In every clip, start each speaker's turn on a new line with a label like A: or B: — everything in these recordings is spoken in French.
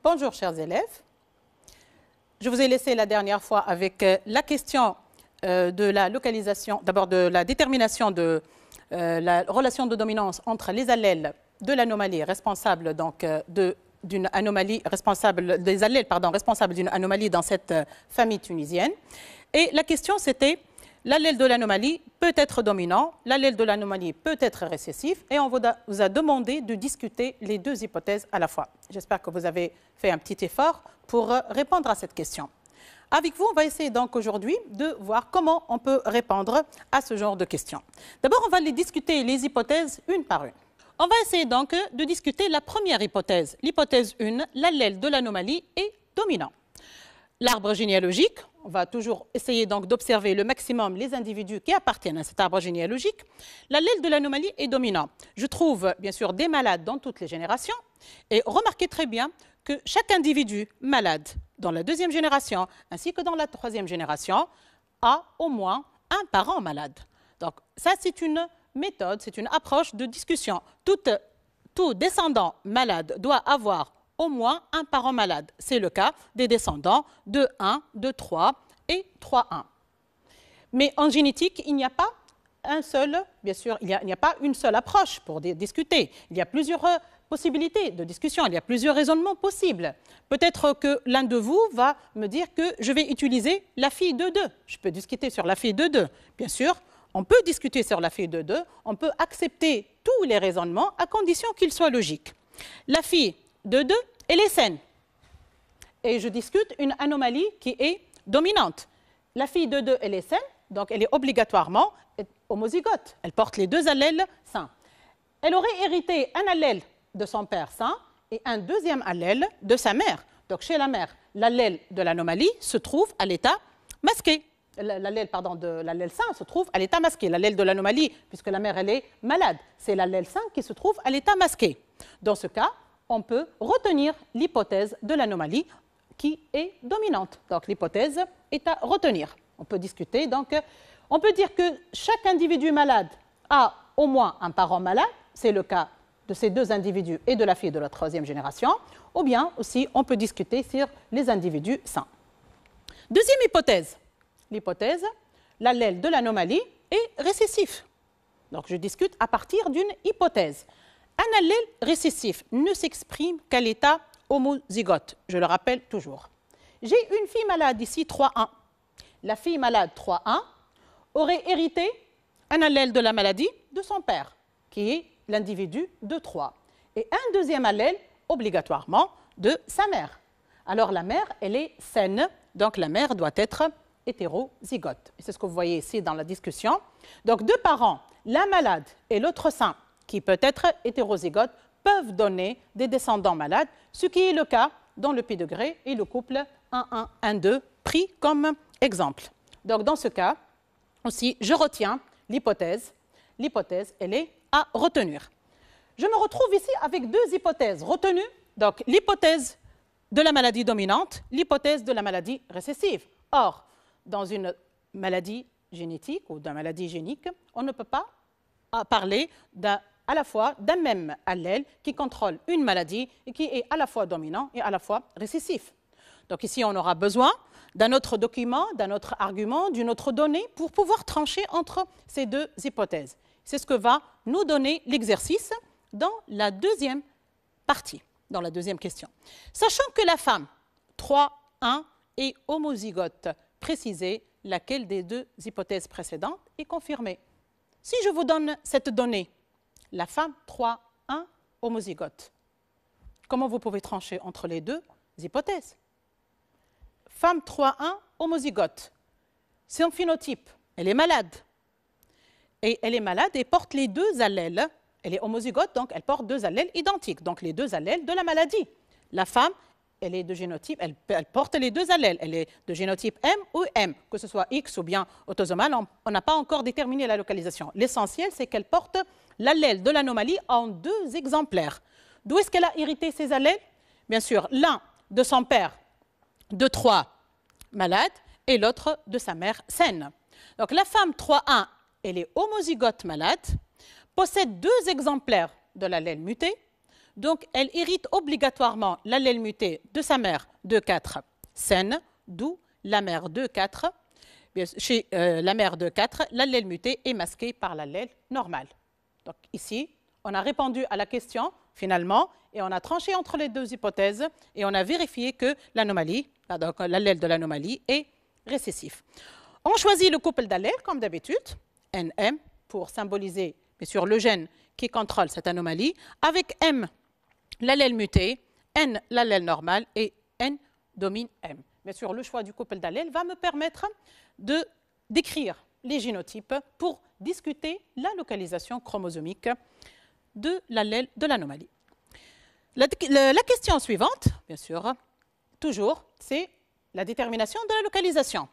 A: Bonjour chers élèves. Je vous ai laissé la dernière fois avec la question de la localisation, d'abord de la détermination de la relation de dominance entre les allèles de l'anomalie responsable donc d'une anomalie responsable des allèles responsables d'une anomalie dans cette famille tunisienne. Et la question c'était l'allèle de l'anomalie peut être dominant, l'allèle de l'anomalie peut être récessif et on vous a demandé de discuter les deux hypothèses à la fois. J'espère que vous avez fait un petit effort pour répondre à cette question. Avec vous, on va essayer donc aujourd'hui de voir comment on peut répondre à ce genre de questions. D'abord, on va les discuter les hypothèses une par une. On va essayer donc de discuter la première hypothèse. L'hypothèse 1, l'allèle de l'anomalie est dominant. L'arbre généalogique, on va toujours essayer donc d'observer le maximum les individus qui appartiennent à cet arbre généalogique. L'allèle de l'anomalie est dominant. Je trouve bien sûr des malades dans toutes les générations et remarquez très bien que chaque individu malade dans la deuxième génération ainsi que dans la troisième génération a au moins un parent malade. Donc ça c'est une méthode, c'est une approche de discussion. Tout descendant malade doit avoir au moins un parent malade. C'est le cas des descendants de 1, de 3 et 3-1. Mais en génétique, il n'y a pas un seul, bien sûr, il n'y a pas une seule approche pour discuter. Il y a plusieurs possibilités de discussion, il y a plusieurs raisonnements possibles. Peut-être que l'un de vous va me dire que je vais utiliser la fille de 2. Je peux discuter sur la fille de 2. Bien sûr, on peut discuter sur la fille de 2, on peut accepter tous les raisonnements à condition qu'ils soient logiques. La fille de 2, elle est saine. Et je discute une anomalie qui est dominante. La fille de 2, elle est saine, donc elle est obligatoirement homozygote. Elle porte les deux allèles sains. Elle aurait hérité un allèle de son père sain et un deuxième allèle de sa mère. Donc chez la mère, l'allèle de l'anomalie se trouve à l'état masqué. L'allèle de l'allèle sain se trouve à l'état masqué. L'allèle de l'anomalie, puisque la mère elle est malade, c'est l'allèle sain qui se trouve à l'état masqué. Dans ce cas, on peut retenir l'hypothèse de l'anomalie qui est dominante. Donc l'hypothèse est à retenir. On peut discuter, donc on peut dire que chaque individu malade a au moins un parent malade, c'est le cas de ces deux individus et de la fille de la troisième génération, ou bien aussi on peut discuter sur les individus sains. Deuxième hypothèse, l'hypothèse, l'allèle de l'anomalie est récessif. Donc je discute à partir d'une hypothèse. Un allèle récessif ne s'exprime qu'à l'état homozygote, je le rappelle toujours. J'ai une fille malade ici, 3-1. La fille malade 3-1 aurait hérité un allèle de la maladie de son père, qui est l'individu de 3. Et un deuxième allèle, obligatoirement, de sa mère. Alors la mère, elle est saine, donc la mère doit être hétérozygote. C'est ce que vous voyez ici dans la discussion. Donc deux parents, l'un malade et l'autre sain, qui peut être hétérozygote, peuvent donner des descendants malades, ce qui est le cas dans le pi degré et le couple 1-1-1-2 pris comme exemple. Donc dans ce cas, aussi, je retiens l'hypothèse. L'hypothèse, elle est à retenir. Je me retrouve ici avec deux hypothèses retenues. Donc l'hypothèse de la maladie dominante, l'hypothèse de la maladie récessive. Or, dans une maladie génétique ou d'une maladie génique, on ne peut pas parler à la fois d'un même allèle qui contrôle une maladie et qui est à la fois dominant et à la fois récessif. Donc ici, on aura besoin d'un autre document, d'un autre argument, d'une autre donnée pour pouvoir trancher entre ces deux hypothèses. C'est ce que va nous donner l'exercice dans la deuxième partie, dans la deuxième question. Sachant que la femme 3-1 est homozygote, précisez laquelle des deux hypothèses précédentes est confirmée. Si je vous donne cette donnée, la femme 3-1 homozygote, comment vous pouvez trancher entre les deux hypothèses? Femme 3-1 homozygote, c'est un phénotype, elle est malade. Et elle est malade et porte les deux allèles. Elle est homozygote, donc elle porte deux allèles identiques, donc les deux allèles de la maladie. La femme, elle est de génotype, elle porte les deux allèles. Elle est de génotype M ou M, que ce soit X ou bien autosomal, on n'a pas encore déterminé la localisation. L'essentiel, c'est qu'elle porte l'allèle de l'anomalie en deux exemplaires. D'où est-ce qu'elle a hérité ces allèles? Bien sûr, l'un de son père de 3 malade et l'autre de sa mère saine. Donc la femme 3-1, elle est homozygote malade, possède deux exemplaires de l'allèle muté, Donc, elle hérite obligatoirement l'allèle muté de sa mère 2,4 saine, d'où la mère 2,4. Chez la mère 2,4, l'allèle muté est masqué par l'allèle normal. Donc, ici, on a répondu à la question, finalement, et on a tranché entre les deux hypothèses, et on a vérifié que l'anomalie, donc l'allèle de l'anomalie, est récessif. On choisit le couple d'allèles, comme d'habitude, NM, pour symboliser, bien sûr, le gène qui contrôle cette anomalie, avec M, l'allèle muté, N, l'allèle normal, et N domine M. Bien sûr, le choix du couple d'allèles va me permettre de décrire les génotypes pour discuter la localisation chromosomique de l'allèle de l'anomalie. La question suivante, bien sûr, toujours, c'est la détermination de la localisation.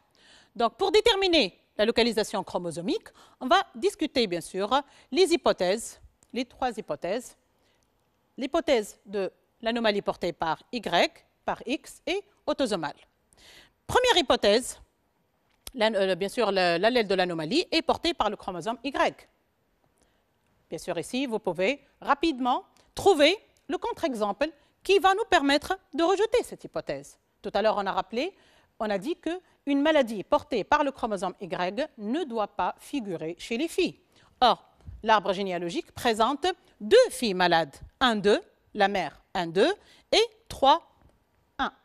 A: Donc, pour déterminer la localisation chromosomique, on va discuter, bien sûr, les hypothèses, les trois hypothèses. L'hypothèse de l'anomalie portée par Y, par X et autosomale. Première hypothèse, bien sûr, l'allèle de l'anomalie est porté par le chromosome Y. Bien sûr, ici, vous pouvez rapidement trouver le contre-exemple qui va nous permettre de rejeter cette hypothèse. Tout à l'heure, on a dit qu'une maladie portée par le chromosome Y ne doit pas figurer chez les filles. Or, l'arbre généalogique présente 2 filles malades, 1-2, la mère 1-2 et 3-1.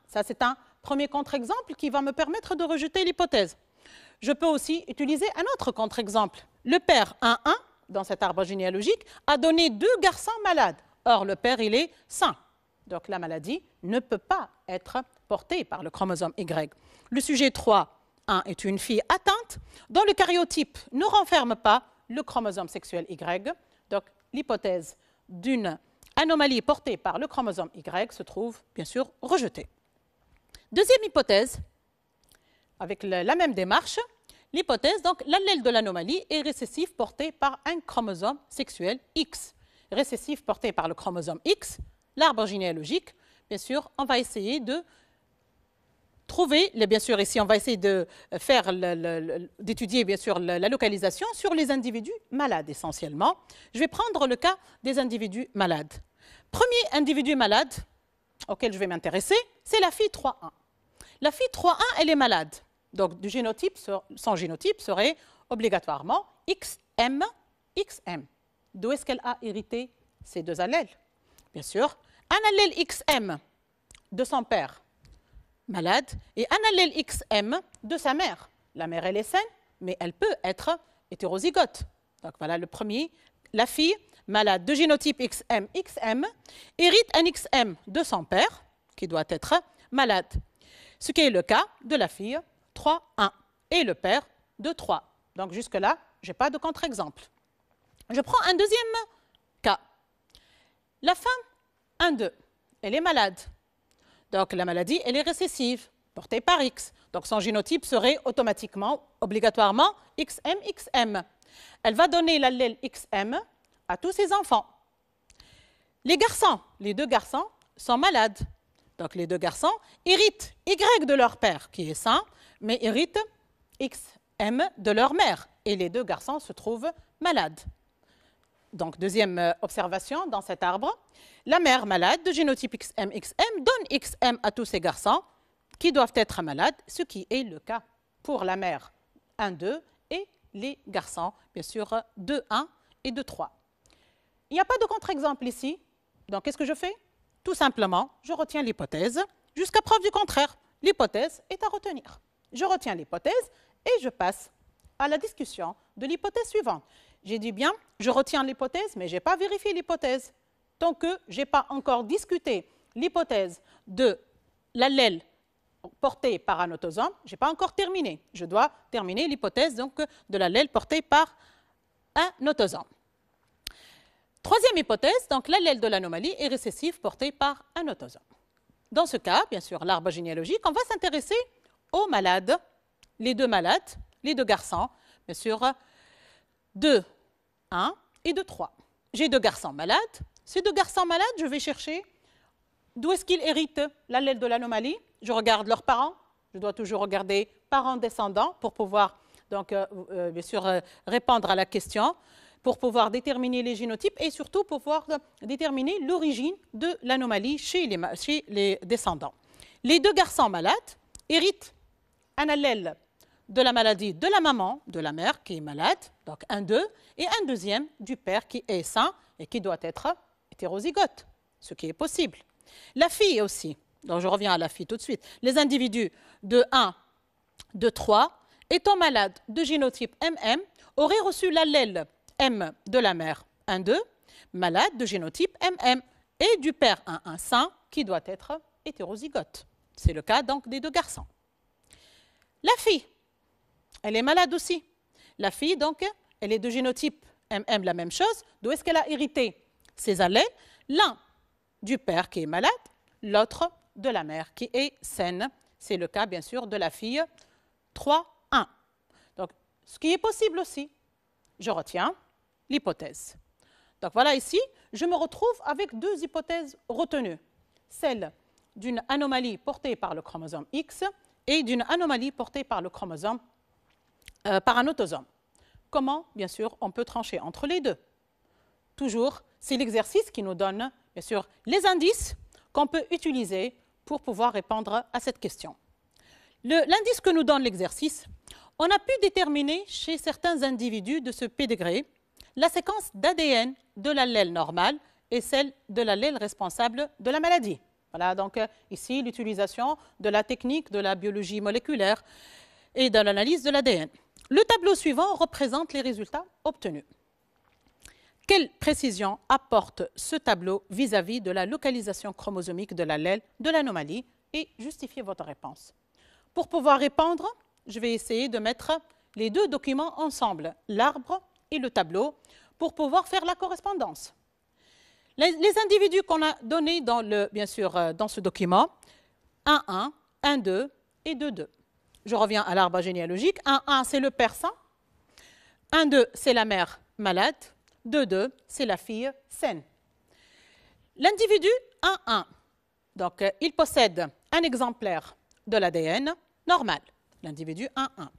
A: Ça, c'est un premier contre-exemple qui va me permettre de rejeter l'hypothèse. Je peux aussi utiliser un autre contre-exemple. Le père 1-1, dans cet arbre généalogique, a donné 2 garçons malades. Or, le père, il est sain. Donc, la maladie ne peut pas être portée par le chromosome Y. Le sujet 3-1 est une fille atteinte dont le karyotype ne renferme pas le chromosome sexuel Y. Donc, l'hypothèse d'une anomalie portée par le chromosome Y se trouve, bien sûr, rejetée. Deuxième hypothèse, avec la même démarche, l'hypothèse, donc, l'allèle de l'anomalie est récessif porté par un chromosome sexuel X. Récessif porté par le chromosome X, l'arbre généalogique, bien sûr, on va essayer de trouver, bien sûr, ici, on va essayer d'étudier, bien sûr, la localisation sur les individus malades, essentiellement. Je vais prendre le cas des individus malades. Premier individu malade auquel je vais m'intéresser, c'est la fille 3-1. La fille 3-1, elle est malade. Donc, son génotype serait obligatoirement XM, XM. D'où est-ce qu'elle a hérité ces 2 allèles? Bien sûr, un allèle XM de son père, malade, et un allèle XM de sa mère. La mère, elle est saine, mais elle peut être hétérozygote. Donc, voilà le premier. La fille, malade de génotype XM, XM, hérite un XM de son père, qui doit être malade. Ce qui est le cas de la fille 3-1 et le père de 3. Donc, jusque-là, je n'ai pas de contre-exemple. Je prends un deuxième cas. La femme 1-2, elle est malade. Donc, la maladie, elle est récessive, portée par X. Donc, son génotype serait automatiquement, obligatoirement, XM-XM. Elle va donner l'allèle XM à tous ses enfants. Les garçons, les 2 garçons sont malades. Donc, les 2 garçons héritent Y de leur père, qui est sain, mais héritent XM de leur mère. Et les 2 garçons se trouvent malades. Donc, deuxième observation dans cet arbre, la mère malade de génotype XM-XM donne XM à tous ces garçons qui doivent être malades, ce qui est le cas pour la mère 1-2 et les garçons, bien sûr, 2-1 et 2-3. Il n'y a pas de contre-exemple ici. Donc, qu'est-ce que je fais? Tout simplement, je retiens l'hypothèse jusqu'à preuve du contraire. L'hypothèse est à retenir. Je retiens l'hypothèse et je passe à la discussion de l'hypothèse suivante. J'ai dit bien, je retiens l'hypothèse, mais je n'ai pas vérifié l'hypothèse. Tant que je n'ai pas encore discuté l'hypothèse de l'allèle porté par un autosome, je n'ai pas encore terminé. Je dois terminer l'hypothèse de l'allèle porté par un autosome. Troisième hypothèse, donc l'allèle de l'anomalie est récessif porté par un autosome. Dans ce cas, bien sûr, l'arbre généalogique, on va s'intéresser aux malades, les 2 malades, les 2 garçons, bien sûr, 2, 1 et 2, 3. J'ai 2 garçons malades. Ces 2 garçons malades, je vais chercher d'où est-ce qu'ils héritent l'allèle de l'anomalie. Je regarde leurs parents. Je dois toujours regarder parents descendants pour pouvoir, donc, bien sûr, répondre à la question. pour pouvoir déterminer les génotypes et surtout pour pouvoir déterminer l'origine de l'anomalie chez les descendants. Les deux garçons malades héritent un allèle de la maladie de la maman, de la mère qui est malade, donc un d'eux, et un deuxième du père qui est sain et qui doit être hétérozygote, ce qui est possible. La fille aussi, donc je reviens à la fille tout de suite, les individus de 1, de 3, étant malades de génotype MM, auraient reçu l'allèle M de la mère 1-2, malade de génotype MM, et du père 1-1 sain qui doit être hétérozygote. C'est le cas donc des deux garçons. La fille, elle est malade aussi. La fille, donc, elle est de génotype MM, la même chose. D'où est-ce qu'elle a hérité ses allèles? L'un du père qui est malade, l'autre de la mère qui est saine. C'est le cas, bien sûr, de la fille 3-1. Donc, ce qui est possible aussi, je retiens l'hypothèse. Donc, voilà ici, je me retrouve avec deux hypothèses retenues. Celle d'une anomalie portée par le chromosome X et d'une anomalie portée par le chromosome par un autosome. Comment, bien sûr, on peut trancher entre les deux? Toujours, c'est l'exercice qui nous donne, bien sûr, les indices qu'on peut utiliser pour pouvoir répondre à cette question. L'indice que nous donne l'exercice, on a pu déterminer chez certains individus de ce pédigré la séquence d'ADN de l'allèle normal et celle de l'allèle responsable de la maladie. Voilà donc ici l'utilisation de la technique de la biologie moléculaire et de l'analyse de l'ADN. Le tableau suivant représente les résultats obtenus. Quelle précision apporte ce tableau vis-à-vis de la localisation chromosomique de l'allèle de l'anomalie? Et justifiez votre réponse. Pour pouvoir répondre, je vais essayer de mettre les deux documents ensemble, l'arbre et le tableau, pour pouvoir faire la correspondance. Les individus qu'on a donnés bien sûr, dans ce document, 1-1, 1-2 et 2-2. Je reviens à l'arbre généalogique. 1-1, c'est le père sain. 1-2, c'est la mère malade. 2-2, c'est la fille saine. L'individu 1-1, donc il possède un exemplaire de l'ADN normal. L'individu 1-1.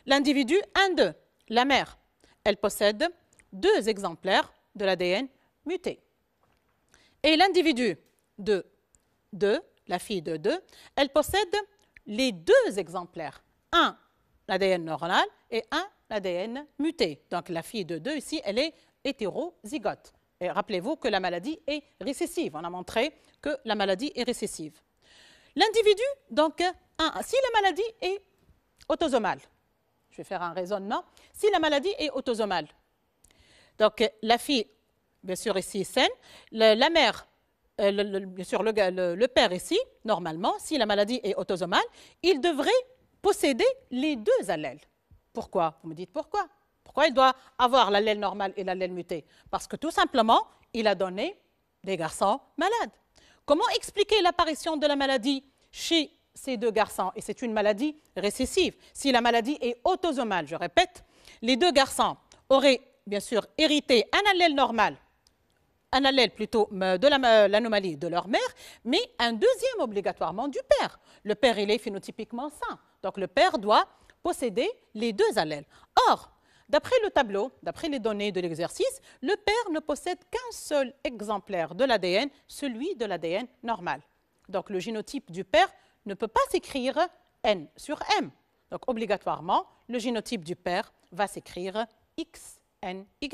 A: L'individu 1-2, la mère, elle possède 2 exemplaires de l'ADN muté. Et l'individu 2-2, la fille de 2, elle possède les 2 exemplaires, un l'ADN normal et un l'ADN muté. Donc la fille de 2 ici, elle est hétérozygote. Et rappelez-vous que la maladie est récessive. On a montré que la maladie est récessive. L'individu, donc, si la maladie est autosomale, je vais faire un raisonnement, si la maladie est autosomale, donc la fille, bien sûr ici saine, la mère, bien sûr le père ici, normalement, si la maladie est autosomale, il devrait posséder les 2 allèles. Pourquoi? Vous me dites pourquoi? Pourquoi il doit avoir l'allèle normal et l'allèle muté? Parce que tout simplement, il a donné des garçons malades. Comment expliquer l'apparition de la maladie chez ces 2 garçons? Et c'est une maladie récessive. Si la maladie est autosomale, je répète, les 2 garçons auraient bien sûr hérité un allèle normal, un allèle plutôt de l'anomalie de leur mère, mais un deuxième obligatoirement du père. Le père, il est phénotypiquement sain. Donc le père doit posséder les 2 allèles. Or, d'après le tableau, d'après les données de l'exercice, le père ne possède qu'un seul exemplaire de l'ADN, celui de l'ADN normal. Donc le génotype du père ne peut pas s'écrire N sur M. Donc obligatoirement, le génotype du père va s'écrire XNY.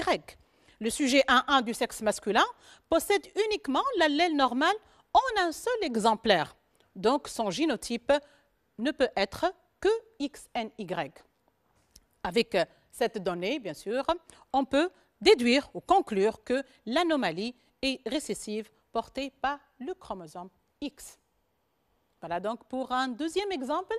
A: Le sujet 1-1 du sexe masculin possède uniquement l'allèle normal en un seul exemplaire. Donc son génotype ne peut être que XNY. Avec cette donnée, bien sûr, on peut déduire ou conclure que l'anomalie est récessive portée par le chromosome X. Voilà donc pour un deuxième exemple.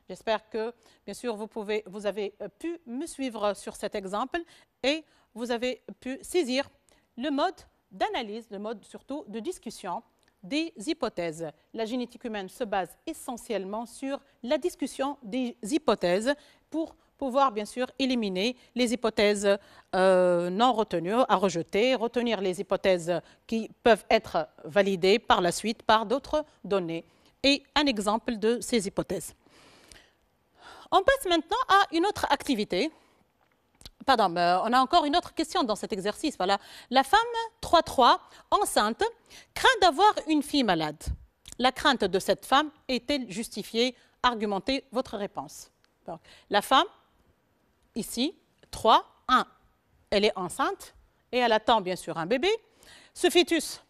A: J'espère que, bien sûr, vous avez pu me suivre sur cet exemple et vous avez pu saisir le mode d'analyse, le mode surtout de discussion des hypothèses. La génétique humaine se base essentiellement sur la discussion des hypothèses pour pouvoir bien sûr éliminer les hypothèses non retenues, à rejeter, retenir les hypothèses qui peuvent être validées par la suite par d'autres données. Et un exemple de ces hypothèses. On passe maintenant à une autre activité Pardon, on a encore une autre question dans cet exercice. Voilà. La femme 3-3, enceinte, craint d'avoir une fille malade. La crainte de cette femme est-elle justifiée? Argumentez votre réponse. Donc, la femme, ici, 3-1, elle est enceinte et elle attend bien sûr un bébé. Ce fœtus,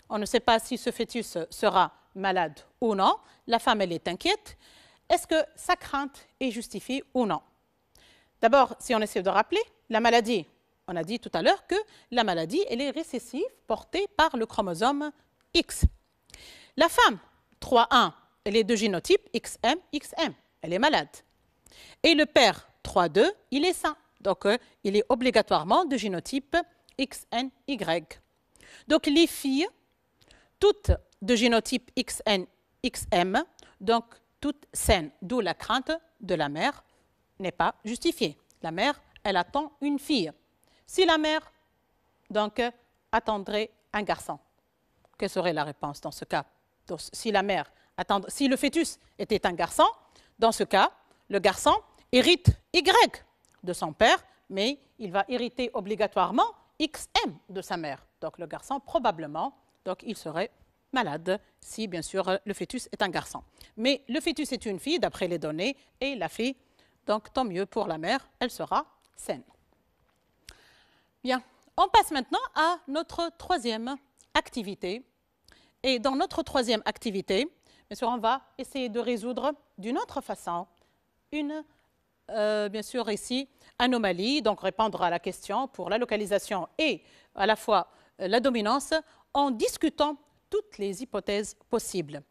A: on ne sait pas si ce fœtus sera malade ou non. La femme, elle est inquiète. Est-ce que sa crainte est justifiée ou non? D'abord, si on essaie de rappeler, la maladie, on a dit tout à l'heure que la maladie, elle est récessive, portée par le chromosome X. La femme, 3-1, elle est de génotype XM, XM, elle est malade. Et le père, 3-2, il est sain. Donc, il est obligatoirement de génotype XNY. Donc, les filles, toutes de génotype XN, XM, donc toutes saines, d'où la crainte de la mère n'est pas justifiée. La mère, elle attend une fille. Si la mère, donc, attendrait un garçon, quelle serait la réponse dans ce cas? Donc, si si le fœtus était un garçon, dans ce cas, le garçon hérite Y de son père, mais il va hériter obligatoirement XM de sa mère. Donc, le garçon, probablement, donc, il serait malade si, bien sûr, le fœtus est un garçon. Mais le fœtus est une fille, d'après les données, et la fille, donc, tant mieux pour la mère, elle sera saine. Bien, on passe maintenant à notre troisième activité. Et dans notre troisième activité, bien sûr, on va essayer de résoudre d'une autre façon une, bien sûr, ici, anomalie, donc répondre à la question pour la localisation et à la fois la dominance en discutant toutes les hypothèses possibles.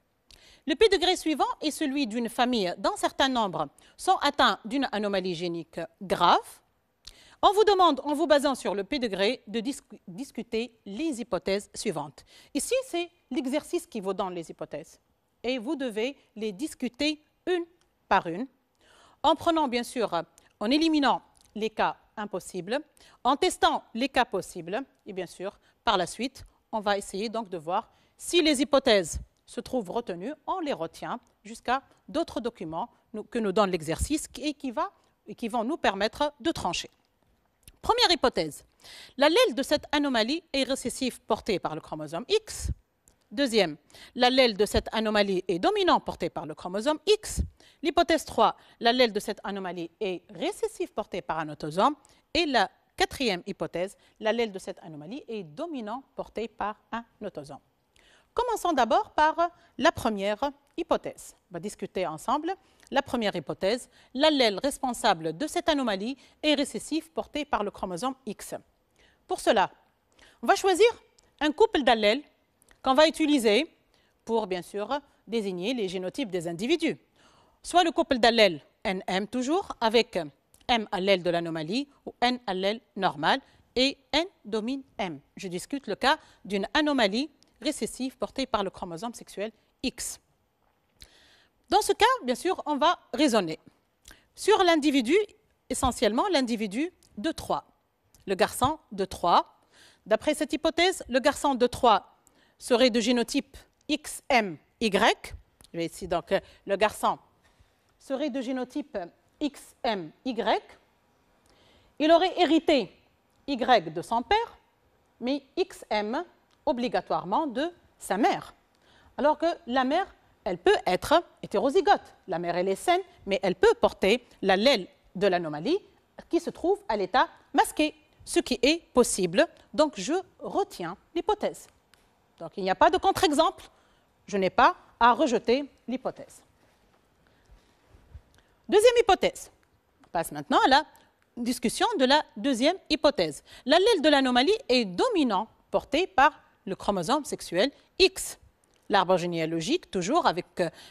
A: Le p-degré suivant est celui d'une famille dont certains nombres sont atteints d'une anomalie génique grave. On vous demande, en vous basant sur le p-degré, de discuter les hypothèses suivantes. Ici, c'est l'exercice qui vous donne les hypothèses. Et vous devez les discuter une par une, en prenant, bien sûr, en éliminant les cas impossibles, en testant les cas possibles, et bien sûr, par la suite, on va essayer donc de voir si les hypothèses se trouvent retenues, on les retient jusqu'à d'autres documents que nous donne l'exercice et qui vont nous permettre de trancher. Première hypothèse, l'allèle de cette anomalie est récessif porté par le chromosome X. Deuxième, l'allèle de cette anomalie est dominant porté par le chromosome X. L'hypothèse 3, l'allèle de cette anomalie est récessif porté par un autosome. Et la quatrième hypothèse, l'allèle de cette anomalie est dominant porté par un autosome. Commençons d'abord par la première hypothèse. On va discuter ensemble. La première hypothèse, l'allèle responsable de cette anomalie est récessif porté par le chromosome X. Pour cela, on va choisir un couple d'allèles qu'on va utiliser pour, bien sûr, désigner les génotypes des individus. Soit le couple d'allèles NM toujours, avec M allèle de l'anomalie ou N allèle normal, et N domine M. Je discute le cas d'une anomalie récessive portée par le chromosome sexuel X. Dans ce cas, bien sûr, on va raisonner sur l'individu, essentiellement l'individu de 3, le garçon de 3. D'après cette hypothèse, le garçon de 3 serait de génotype XMY. Je vais ici, donc, le garçon serait de génotype XMY. Il aurait hérité Y de son père, mais XM obligatoirement de sa mère. Alors que la mère, elle peut être hétérozygote. La mère, elle est saine, mais elle peut porter l'allèle de l'anomalie qui se trouve à l'état masqué, ce qui est possible. Donc, je retiens l'hypothèse. Donc, il n'y a pas de contre-exemple. Je n'ai pas à rejeter l'hypothèse. Deuxième hypothèse. On passe maintenant à la discussion de la deuxième hypothèse. L'allèle de l'anomalie est dominant porté par le chromosome sexuel X. L'arbre généalogique, toujours avec,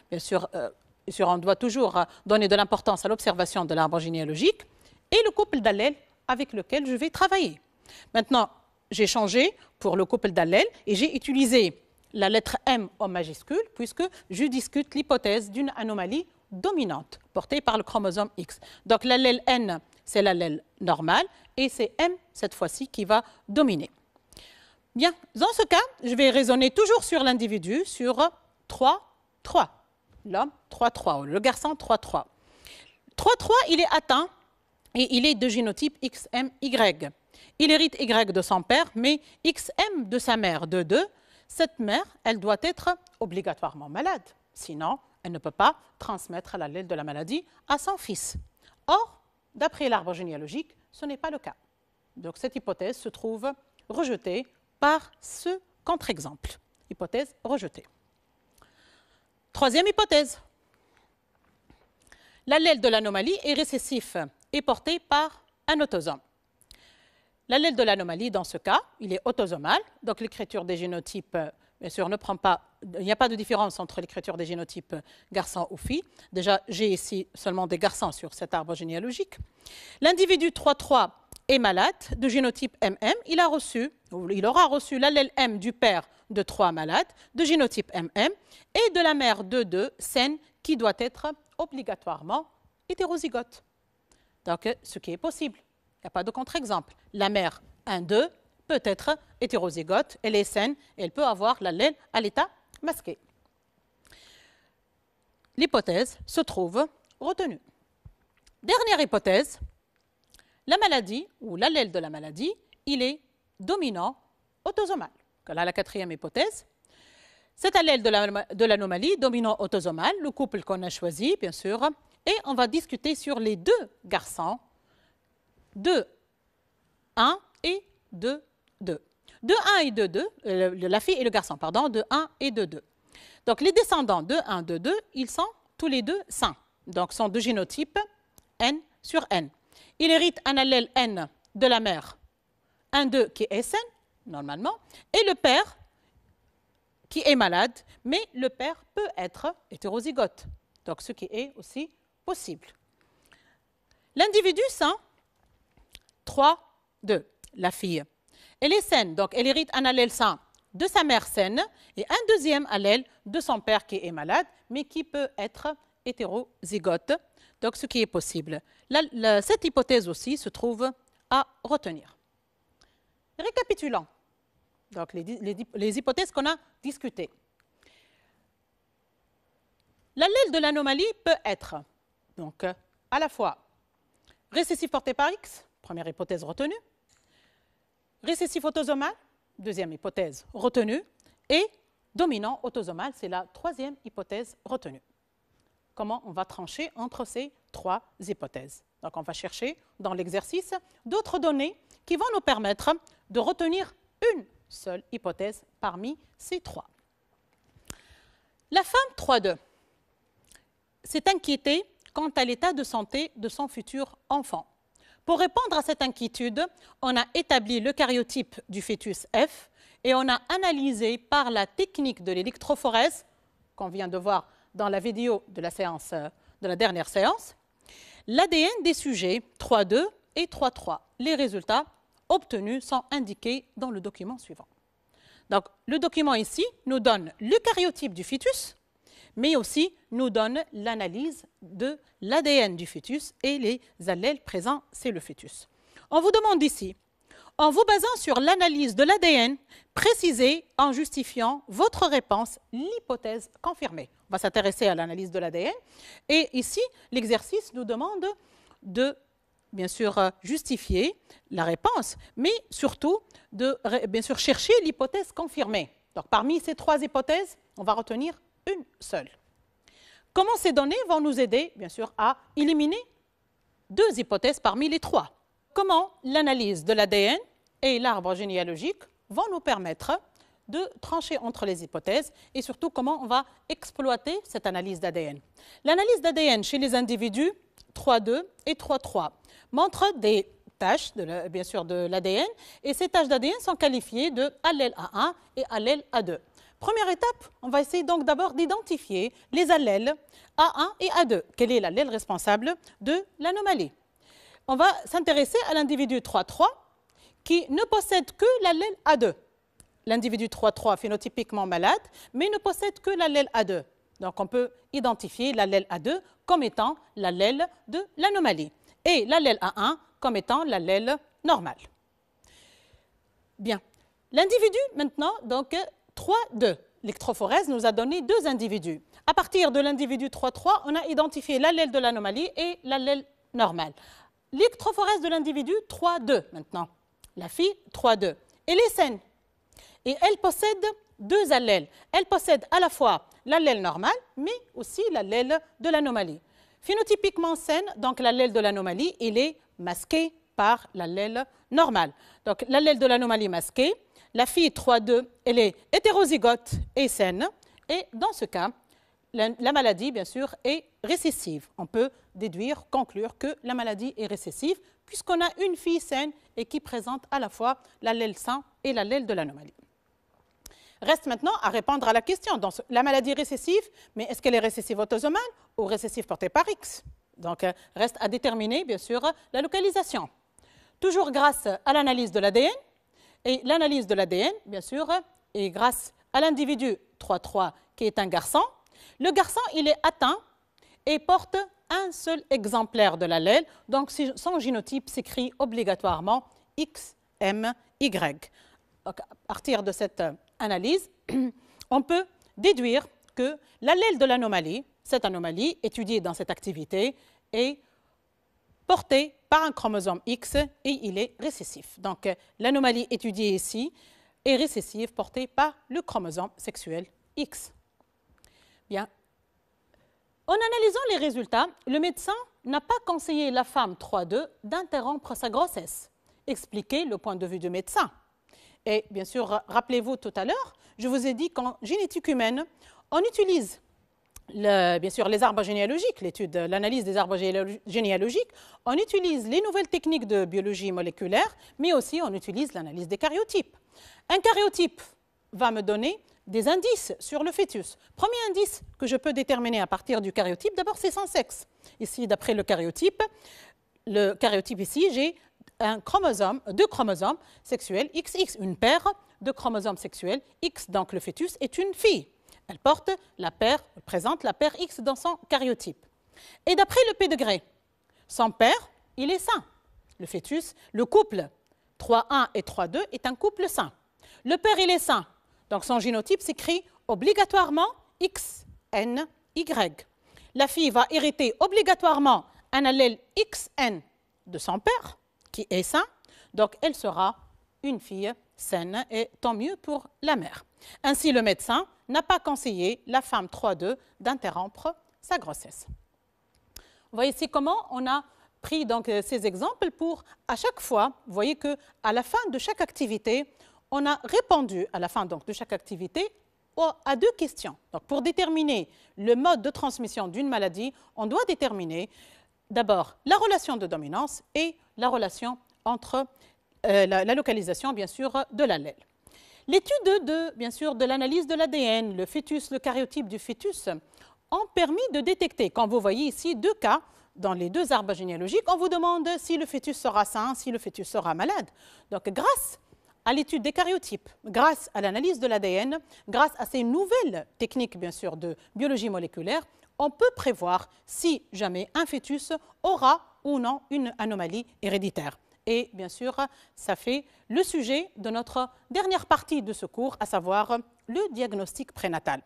A: bien sûr, on doit toujours donner de l'importance à l'observation de l'arbre généalogique, et le couple d'allèles avec lequel je vais travailler. Maintenant, j'ai changé pour le couple d'allèles et j'ai utilisé la lettre M en majuscule puisque je discute l'hypothèse d'une anomalie dominante portée par le chromosome X. Donc l'allèle N, c'est l'allèle normal et c'est M, cette fois-ci, qui va dominer. Bien, dans ce cas, je vais raisonner toujours sur l'individu, sur 3-3. L'homme 3-3, le garçon 3-3. 3-3, il est atteint et il est de génotype XMY. Il hérite Y de son père, mais XM de sa mère de 2. Cette mère, elle doit être obligatoirement malade. Sinon, elle ne peut pas transmettre l'allèle de la maladie à son fils. Or, d'après l'arbre généalogique, ce n'est pas le cas. Donc cette hypothèse se trouve rejetée par ce contre-exemple. Hypothèse rejetée. Troisième hypothèse. L'allèle de l'anomalie est récessif et porté par un autosome. L'allèle de l'anomalie, dans ce cas, il est autosomal, donc l'écriture des génotypes, bien sûr, ne prend pas, il n'y a pas de différence entre l'écriture des génotypes garçon ou fille. Déjà, j'ai ici seulement des garçons sur cet arbre généalogique. L'individu 3,3 est malade de génotype MM, il aura reçu l'allèle M du père de 3 malade de génotype MM et de la mère de 2 saine qui doit être obligatoirement hétérozygote. Donc, ce qui est possible. Il n'y a pas de contre-exemple. La mère 1,2 peut être hétérozygote, elle est saine, et elle peut avoir l'allèle à l'état masqué. L'hypothèse se trouve retenue. Dernière hypothèse, la maladie, ou l'allèle de la maladie, il est dominant autosomal. Voilà la quatrième hypothèse. Cet allèle de l'anomalie, dominant autosomal, le couple qu'on a choisi, bien sûr, et on va discuter sur les 2 garçons, 2, 1 et 2, 2. De 1 et de 2, la fille et le garçon, pardon, de 1 et de 2. Donc les descendants de 1, de 2, ils sont tous les deux sains. Donc sont de génotype N sur N. Il hérite un allèle N de la mère 1, 2 qui est saine, normalement, et le père qui est malade, mais le père peut être hétérozygote. Donc ce qui est aussi possible. L'individu sain, 3, 2, la fille. Elle est saine, donc elle hérite un allèle sain de sa mère saine et un deuxième allèle de son père qui est malade, mais qui peut être hétérozygote, donc ce qui est possible. Cette hypothèse aussi se trouve à retenir. Récapitulons donc les hypothèses qu'on a discutées. L'allèle de l'anomalie peut être donc à la fois récessif porté par X, première hypothèse retenue, récessif autosomal, deuxième hypothèse retenue, et dominant autosomal, c'est la troisième hypothèse retenue. Comment on va trancher entre ces 3 hypothèses? Donc on va chercher dans l'exercice d'autres données qui vont nous permettre de retenir une seule hypothèse parmi ces 3. La femme 3,2 s'est inquiétée quant à l'état de santé de son futur enfant. Pour répondre à cette inquiétude, on a établi le karyotype du fœtus F et on a analysé par la technique de l'électrophorèse, qu'on vient de voir dans la vidéo de la dernière séance, l'ADN des sujets 3,2 et 3,3. Les résultats obtenus sont indiqués dans le document suivant. Donc, le document ici nous donne le karyotype du fœtus, mais aussi nous donne l'analyse de l'ADN du fœtus et les allèles présents, c'est le fœtus. On vous demande ici, en vous basant sur l'analyse de l'ADN, précisez en justifiant votre réponse l'hypothèse confirmée. On va s'intéresser à l'analyse de l'ADN et ici, l'exercice nous demande de, bien sûr, justifier la réponse, mais surtout de, bien sûr, chercher l'hypothèse confirmée. Donc, parmi ces 3 hypothèses, on va retenir une seule. Comment ces données vont nous aider, bien sûr, à éliminer 2 hypothèses parmi les 3? Comment l'analyse de l'ADN et l'arbre généalogique vont nous permettre de trancher entre les hypothèses et surtout comment on va exploiter cette analyse d'ADN. L'analyse d'ADN chez les individus 3,2 et 3,3 montre des tâches, bien sûr, de l'ADN et ces tâches d'ADN sont qualifiées de allèle A1 et allèle A2. Première étape, on va essayer donc d'abord d'identifier les allèles A1 et A2. Quel est l'allèle responsable de l'anomalie? On va s'intéresser à l'individu 3,3 qui ne possède que l'allèle A2. L'individu 3,3 phénotypiquement malade, mais ne possède que l'allèle A2. Donc on peut identifier l'allèle A2 comme étant l'allèle de l'anomalie et l'allèle A1 comme étant l'allèle normal. Bien. L'individu maintenant, donc 3,2. L'électrophorèse nous a donné 2 individus. À partir de l'individu 3,3, on a identifié l'allèle de l'anomalie et l'allèle normal. l'électrophorèse de l'individu, 3,2 maintenant. La fille, 3,2. Elle est saine et elle possède deux allèles. Elle possède à la fois l'allèle normal, mais aussi l'allèle de l'anomalie. Phénotypiquement saine, donc l'allèle de l'anomalie, il est masqué par l'allèle normal. Donc l'allèle de l'anomalie masqué, la fille 3,2, elle est hétérozygote et saine. Et dans ce cas, la maladie, bien sûr, est récessive. On peut déduire, conclure que la maladie est récessive puisqu'on a une fille saine et qui présente à la fois l'allèle sain et l'allèle de l'anomalie. Reste maintenant à répondre à la question. Donc, la maladie récessive, mais est-ce qu'elle est récessive autosomale ou récessive portée par X? Donc, reste à déterminer, bien sûr, la localisation. Toujours grâce à l'analyse de l'ADN. Et l'analyse de l'ADN, bien sûr, est grâce à l'individu 3,3 qui est un garçon. Le garçon, il est atteint et porte un seul exemplaire de l'allèle. Donc, son génotype s'écrit obligatoirement XMY. Donc, à partir de cette analyse, on peut déduire que l'allèle de l'anomalie, cette anomalie étudiée dans cette activité, est porté par un chromosome X et il est récessif. Donc, l'anomalie étudiée ici est récessive, portée par le chromosome sexuel X. Bien. En analysant les résultats, le médecin n'a pas conseillé la femme 3,2 d'interrompre sa grossesse. Expliquez le point de vue du médecin. Et bien sûr, rappelez-vous tout à l'heure, je vous ai dit qu'en génétique humaine, on utilise bien sûr les arbres généalogiques, l'analyse des arbres généalogiques, on utilise les nouvelles techniques de biologie moléculaire, mais aussi on utilise l'analyse des karyotypes. Un karyotype va me donner des indices sur le fœtus. Premier indice que je peux déterminer à partir du karyotype, d'abord c'est son sexe. Ici, d'après le karyotype ici, j'ai deux chromosomes sexuels XX, une paire de chromosomes sexuels X, donc le fœtus est une fille. Elle présente la paire X dans son karyotype. Et d'après le P degré, son père, il est sain. Le fœtus, le couple 3,1 et 3,2 est un couple sain. Le père, il est sain. Donc son génotype s'écrit obligatoirement XNY. La fille va hériter obligatoirement un allèle XN de son père, qui est sain. Donc elle sera une fille saine et tant mieux pour la mère. Ainsi, le médecin n'a pas conseillé la femme 3,2 d'interrompre sa grossesse. Vous voyez ici comment on a pris donc ces exemples pour, à chaque fois, vous voyez qu'à la fin de chaque activité, on a répondu à la fin donc, de chaque activité à deux questions. Donc, pour déterminer le mode de transmission d'une maladie, on doit déterminer d'abord la relation de dominance et la relation entre la localisation, bien sûr, de l'allèle. L'étude de l'analyse de l'ADN, le fœtus, le karyotype du fœtus, ont permis de détecter, quand vous voyez ici deux cas, dans les deux arbres généalogiques, on vous demande si le fœtus sera sain, si le fœtus sera malade. Donc, grâce à l'étude des karyotypes, grâce à l'analyse de l'ADN, grâce à ces nouvelles techniques, bien sûr, de biologie moléculaire, on peut prévoir si jamais un fœtus aura ou non une anomalie héréditaire. Et bien sûr, ça fait le sujet de notre dernière partie de ce cours, à savoir le diagnostic prénatal.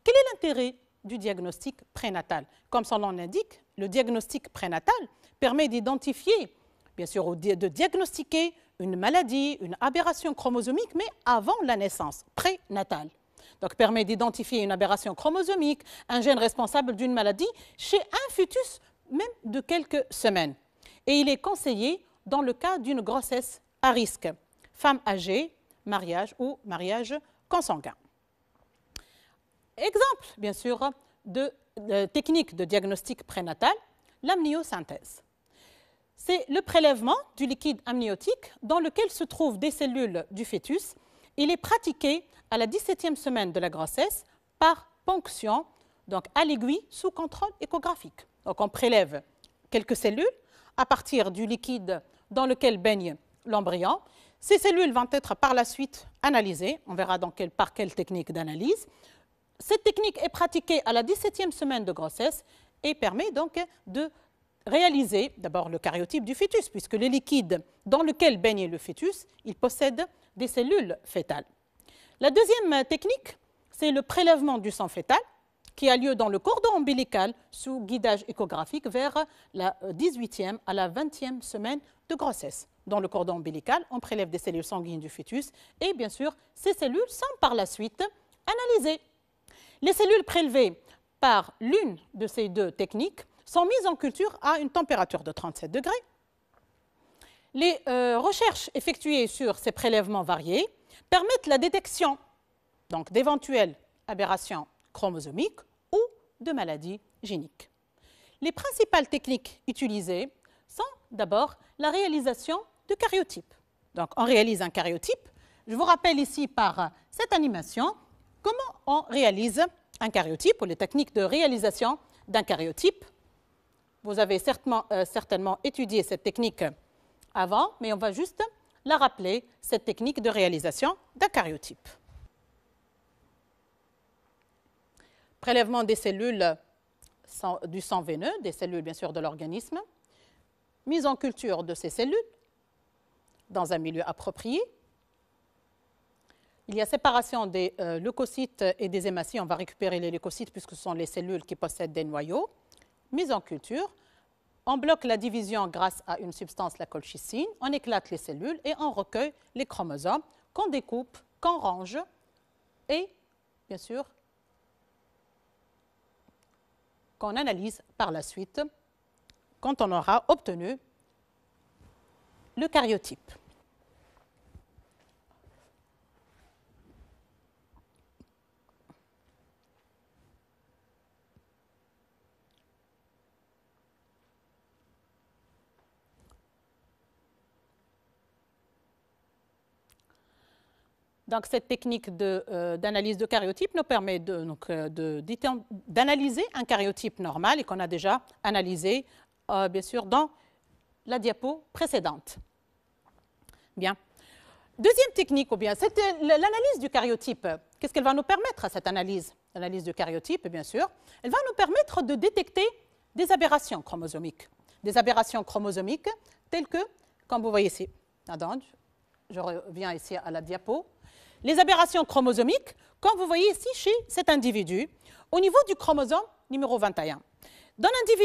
A: Quel est l'intérêt du diagnostic prénatal? Comme son nom l'indique, le diagnostic prénatal permet d'identifier, bien sûr, de diagnostiquer une maladie, une aberration chromosomique, mais avant la naissance, prénatale. Donc, permet d'identifier une aberration chromosomique, un gène responsable d'une maladie chez un fœtus, même de quelques semaines. Et il est conseillé dans le cas d'une grossesse à risque, femme âgée, mariage ou mariage consanguin. Exemple, bien sûr, de technique de diagnostic prénatal, l'amniosynthèse. C'est le prélèvement du liquide amniotique dans lequel se trouvent des cellules du fœtus. Il est pratiqué à la 17e semaine de la grossesse par ponction, donc à l'aiguille sous contrôle échographique. Donc on prélève quelques cellules à partir du liquide dans lequel baigne l'embryon. Ces cellules vont être par la suite analysées. On verra par quelle technique d'analyse. Cette technique est pratiquée à la 17e semaine de grossesse et permet donc de réaliser d'abord le karyotype du fœtus, puisque le liquide dans lequel baigne le fœtus, il possède des cellules fœtales. La deuxième technique, c'est le prélèvement du sang fœtal qui a lieu dans le cordon ombilical sous guidage échographique vers la 18e à la 20e semaine de grossesse. Dans le cordon ombilical, on prélève des cellules sanguines du fœtus et bien sûr, ces cellules sont par la suite analysées. Les cellules prélevées par l'une de ces deux techniques sont mises en culture à une température de 37 degrés. Les recherches effectuées sur ces prélèvements variés permettent la détection d'éventuelles aberrations chromosomiques ou de maladies géniques. Les principales techniques utilisées sont d'abord la réalisation de karyotypes. Donc, on réalise un karyotype. Je vous rappelle ici par cette animation comment on réalise un karyotype ou les techniques de réalisation d'un karyotype. Vous avez certainement étudié cette technique avant, mais on va juste la rappeler, cette technique de réalisation d'un karyotype. Prélèvement des cellules du sang veineux, des cellules bien sûr de l'organisme, mise en culture de ces cellules dans un milieu approprié. Il y a séparation des leucocytes et des hématies. On va récupérer les leucocytes puisque ce sont les cellules qui possèdent des noyaux. Mise en culture. On bloque la division grâce à une substance, la colchicine. On éclate les cellules et on recueille les chromosomes qu'on découpe, qu'on range et, bien sûr, qu'on analyse par la suite quand on aura obtenu le karyotype. Donc, cette technique d'analyse de karyotype nous permet d'analyser un karyotype normal et qu'on a déjà analysé, bien sûr, dans la diapo précédente. Bien. Deuxième technique, ou bien, c'est l'analyse du karyotype. Qu'est-ce qu'elle va nous permettre, cette analyse? L'analyse du karyotype, bien sûr, elle va nous permettre de détecter des aberrations chromosomiques. Des aberrations chromosomiques telles que, comme vous voyez ici, attendez, je reviens ici à la diapo. Les aberrations chromosomiques, comme vous voyez ici chez cet individu, au niveau du chromosome numéro 21.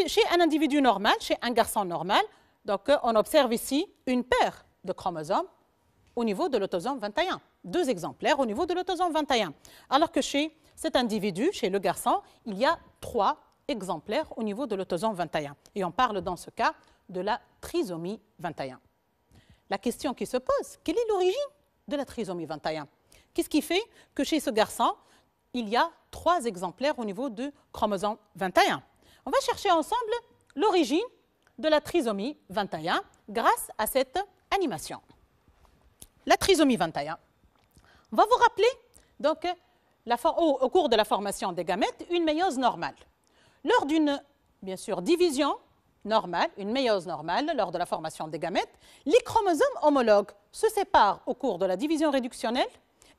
A: Chez un individu normal, chez un garçon normal, donc on observe ici une paire de chromosomes au niveau de l'autosome 21. 2 exemplaires au niveau de l'autosome 21. Alors que chez cet individu, chez le garçon, il y a 3 exemplaires au niveau de l'autosome 21. Et on parle dans ce cas de la trisomie 21. La question qui se pose, quelle est l'origine de la trisomie 21? Qu'est-ce qui fait que chez ce garçon, il y a 3 exemplaires au niveau du chromosome 21? On va chercher ensemble l'origine de la trisomie 21 grâce à cette animation. La trisomie 21. On va vous rappeler, donc, au cours de la formation des gamètes, une méiose normale. Lors d'une, bien sûr, division normale, une méiose normale, lors de la formation des gamètes, les chromosomes homologues se séparent au cours de la division réductionnelle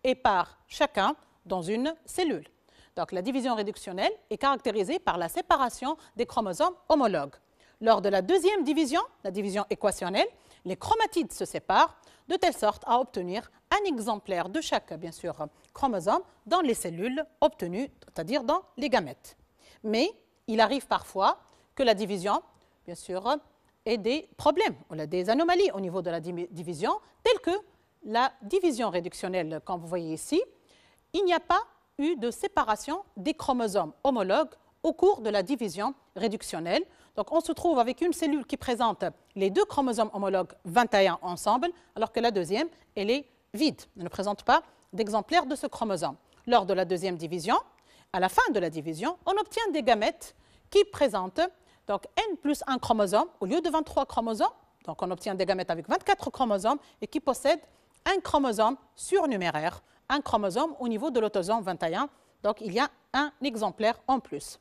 A: et par chacun dans une cellule. Donc, la division réductionnelle est caractérisée par la séparation des chromosomes homologues. Lors de la deuxième division, la division équationnelle, les chromatides se séparent de telle sorte à obtenir un exemplaire de chaque, bien sûr, chromosome dans les cellules obtenues, c'est-à-dire dans les gamètes. Mais il arrive parfois que la division, bien sûr, ait des problèmes, ou des anomalies au niveau de la division, telles que la division réductionnelle, comme vous voyez ici, il n'y a pas eu de séparation des chromosomes homologues au cours de la division réductionnelle. Donc, on se trouve avec une cellule qui présente les 2 chromosomes homologues 21 ensemble, alors que la deuxième, elle est vide. Elle ne présente pas d'exemplaire de ce chromosome. Lors de la deuxième division, à la fin de la division, on obtient des gamètes qui présentent donc N plus 1 chromosome au lieu de 23 chromosomes. Donc, on obtient des gamètes avec 24 chromosomes et qui possèdent un chromosome surnuméraire, un chromosome au niveau de l'autosome 21. Donc, il y a un exemplaire en plus.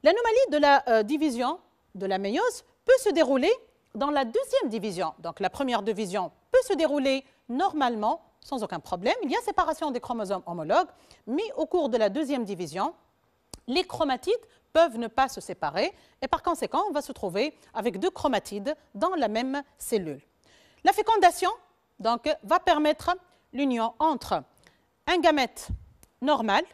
A: L'anomalie de la division de la méiose peut se dérouler dans la deuxième division. Donc, la première division peut se dérouler normalement, sans aucun problème. Il y a séparation des chromosomes homologues, mais au cours de la deuxième division, les chromatides peuvent ne pas se séparer et par conséquent, on va se trouver avec 2 chromatides dans la même cellule. La fécondation donc, va permettre l'union entre un gamète normal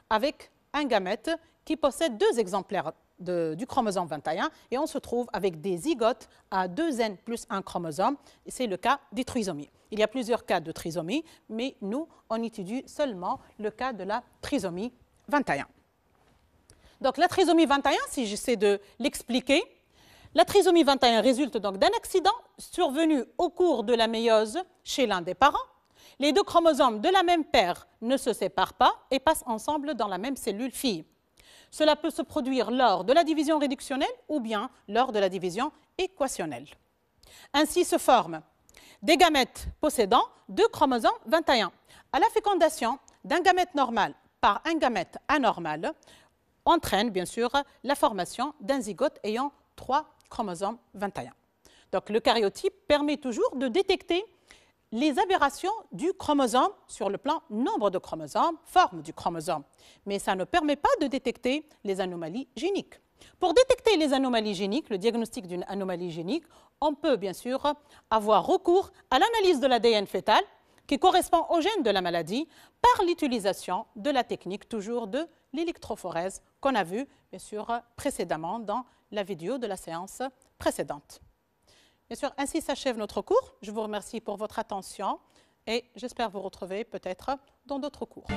A: avec un gamète qui possède 2 exemplaires du chromosome 21 et on se trouve avec des zygotes à 2N plus 1 chromosome. C'est le cas des trisomies. Il y a plusieurs cas de trisomie, mais nous, on étudie seulement le cas de la trisomie 21. Donc la trisomie 21, si j'essaie de l'expliquer, la trisomie 21 résulte donc d'un accident survenu au cours de la méiose chez l'un des parents. Les 2 chromosomes de la même paire ne se séparent pas et passent ensemble dans la même cellule fille. Cela peut se produire lors de la division réductionnelle ou bien lors de la division équationnelle. Ainsi se forment des gamètes possédant 2 chromosomes 21. À la fécondation d'un gamète normal par un gamète anormal entraîne bien sûr la formation d'un zygote ayant 3 chromosomes 21. Donc le karyotype permet toujours de détecter les aberrations du chromosome sur le plan nombre de chromosomes, forme du chromosome. Mais ça ne permet pas de détecter les anomalies géniques. Pour détecter les anomalies géniques, le diagnostic d'une anomalie génique, on peut bien sûr avoir recours à l'analyse de l'ADN fœtal qui correspond au gène de la maladie par l'utilisation de la technique toujours de l'électrophorèse qu'on a vue bien sûr précédemment dans la vidéo de la séance précédente. Bien sûr, ainsi s'achève notre cours. Je vous remercie pour votre attention et j'espère vous retrouver peut-être dans d'autres cours.